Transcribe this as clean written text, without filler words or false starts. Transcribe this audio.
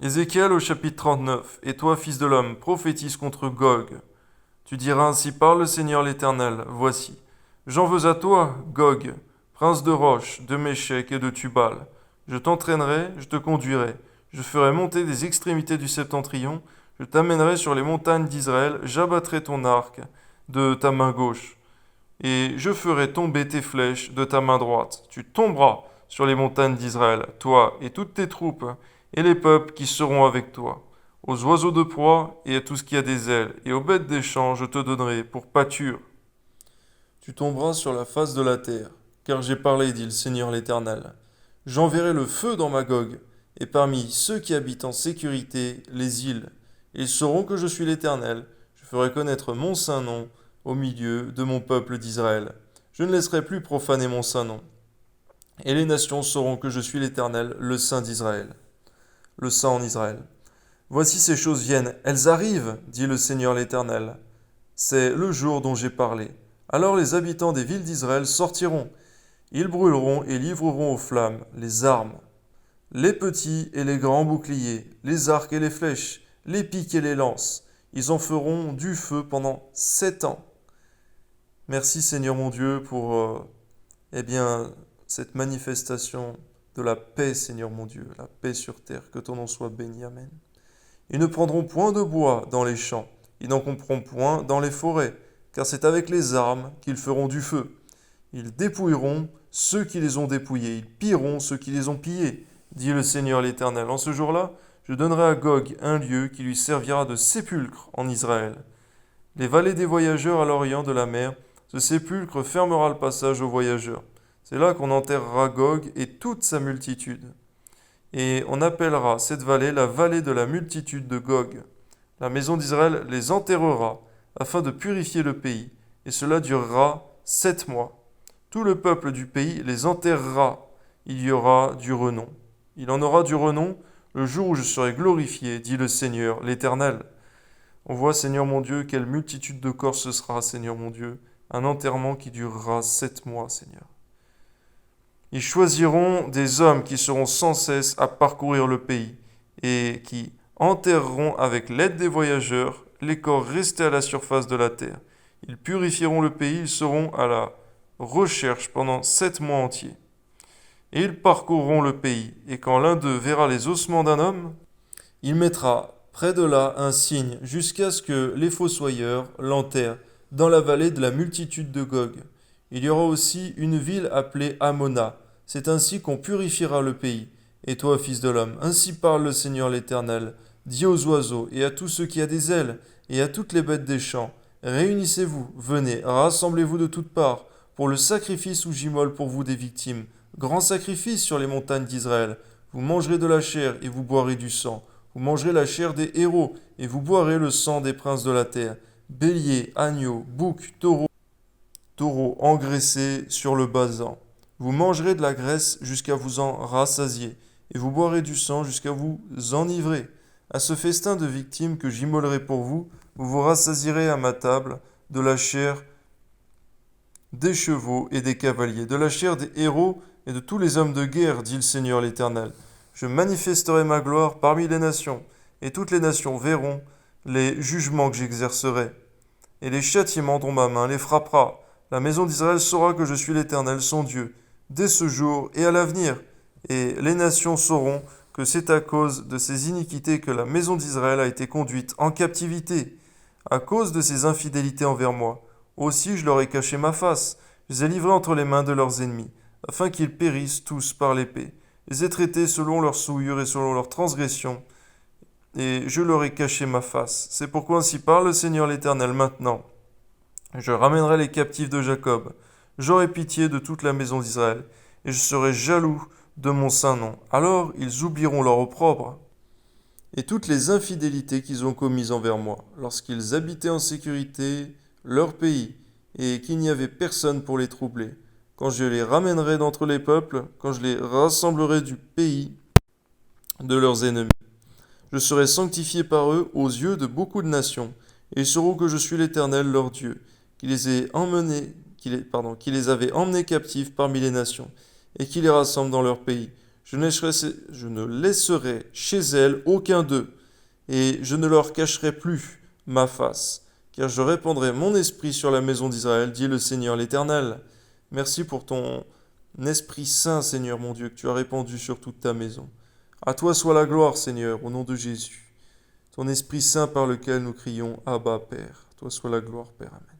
Ézéchiel au chapitre 39. Et toi, fils de l'homme, prophétise contre Gog. Tu diras ainsi parle le Seigneur l'Éternel. Voici. J'en veux à toi, Gog, prince de Roche, de Méchec et de Tubal. Je t'entraînerai, je te conduirai. Je ferai monter des extrémités du septentrion. Je t'amènerai sur les montagnes d'Israël. J'abattrai ton arc de ta main gauche. Et je ferai tomber tes flèches de ta main droite. Tu tomberas sur les montagnes d'Israël, toi et toutes tes troupes, et les peuples qui seront avec toi. Aux oiseaux de proie et à tout ce qui a des ailes, et aux bêtes des champs je te donnerai pour pâture. Tu tomberas sur la face de la terre, car j'ai parlé, dit le Seigneur l'Éternel. J'enverrai le feu dans Magog, et parmi ceux qui habitent en sécurité les îles. Ils sauront que je suis l'Éternel. Je ferai connaître mon saint nom au milieu de mon peuple d'Israël. Je ne laisserai plus profaner mon saint nom. Et les nations sauront que je suis l'Éternel, le Saint d'Israël. Le Saint en Israël. Voici ces choses viennent, elles arrivent, dit le Seigneur l'Éternel. C'est le jour dont j'ai parlé. Alors les habitants des villes d'Israël sortiront. Ils brûleront et livreront aux flammes les armes, les petits et les grands boucliers, les arcs et les flèches, les piques et les lances. Ils en feront du feu pendant 7 ans. Merci Seigneur mon Dieu pour eh bien, cette manifestation de la paix, Seigneur mon Dieu, la paix sur terre, que ton nom soit béni, Amen. Ils ne prendront point de bois dans les champs, ils n'en couperont point dans les forêts, car c'est avec les armes qu'ils feront du feu. Ils dépouilleront ceux qui les ont dépouillés, ils pilleront ceux qui les ont pillés, dit le Seigneur l'Éternel. En ce jour-là, je donnerai à Gog un lieu qui lui servira de sépulcre en Israël. Les vallées des voyageurs à l'orient de la mer, ce sépulcre fermera le passage aux voyageurs. C'est là qu'on enterrera Gog et toute sa multitude. Et on appellera cette vallée la vallée de la multitude de Gog. La maison d'Israël les enterrera afin de purifier le pays, et cela durera 7 mois. Tout le peuple du pays les enterrera. Il y aura du renom. Il en aura du renom le jour où je serai glorifié, dit le Seigneur, l'Éternel. On voit, Seigneur mon Dieu, quelle multitude de corps ce sera, Seigneur mon Dieu. Un enterrement qui durera 7 mois, Seigneur. Ils choisiront des hommes qui seront sans cesse à parcourir le pays et qui enterreront avec l'aide des voyageurs les corps restés à la surface de la terre. Ils purifieront le pays, ils seront à la recherche pendant 7 mois entiers. Et ils parcourront le pays, et quand l'un d'eux verra les ossements d'un homme, il mettra près de là un signe jusqu'à ce que les fossoyeurs l'enterrent dans la vallée de la multitude de Gog. Il y aura aussi une ville appelée Amona. C'est ainsi qu'on purifiera le pays. Et toi, fils de l'homme, ainsi parle le Seigneur l'Éternel. Dis aux oiseaux et à tous ceux qui a des ailes et à toutes les bêtes des champs, réunissez-vous, venez, rassemblez-vous de toutes parts, pour le sacrifice où j'immole pour vous des victimes. Grand sacrifice sur les montagnes d'Israël. Vous mangerez de la chair et vous boirez du sang. Vous mangerez la chair des héros et vous boirez le sang des princes de la terre. Bélier, agneau, bouc, taureau engraissé sur le basan. Vous mangerez de la graisse jusqu'à vous en rassasier, et vous boirez du sang jusqu'à vous enivrer. À ce festin de victimes que j'immolerai pour vous, vous vous rassasierez à ma table de la chair des chevaux et des cavaliers, de la chair des héros et de tous les hommes de guerre, dit le Seigneur l'Éternel. Je manifesterai ma gloire parmi les nations, et toutes les nations verront les jugements que j'exercerai. Et les châtiments dont ma main les frappera. La maison d'Israël saura que je suis l'Éternel, son Dieu, dès ce jour et à l'avenir. Et les nations sauront que c'est à cause de ces iniquités que la maison d'Israël a été conduite en captivité, à cause de ses infidélités envers moi. Aussi je leur ai caché ma face, je les ai livrés entre les mains de leurs ennemis, afin qu'ils périssent tous par l'épée. Je les ai traités selon leurs souillures et selon leurs transgressions, et je leur ai caché ma face. C'est pourquoi ainsi parle le Seigneur l'Éternel maintenant. Je ramènerai les captifs de Jacob, j'aurai pitié de toute la maison d'Israël, et je serai jaloux de mon saint nom. Alors ils oublieront leur opprobre et toutes les infidélités qu'ils ont commises envers moi, lorsqu'ils habitaient en sécurité leur pays, et qu'il n'y avait personne pour les troubler. Quand je les ramènerai d'entre les peuples, quand je les rassemblerai du pays de leurs ennemis. Je serai sanctifié par eux aux yeux de beaucoup de nations, et ils sauront que je suis l'Éternel leur Dieu, qui les avait emmenés captifs parmi les nations, et qui les rassemble dans leur pays. je ne laisserai chez elles aucun d'eux, et je ne leur cacherai plus ma face, car je répandrai mon esprit sur la maison d'Israël, dit le Seigneur l'Éternel. Merci pour ton Esprit Saint, Seigneur mon Dieu, que tu as répandu sur toute ta maison. À toi soit la gloire, Seigneur, au nom de Jésus. Ton Esprit Saint par lequel nous crions Abba, Père. À toi soit la gloire, Père. Amen.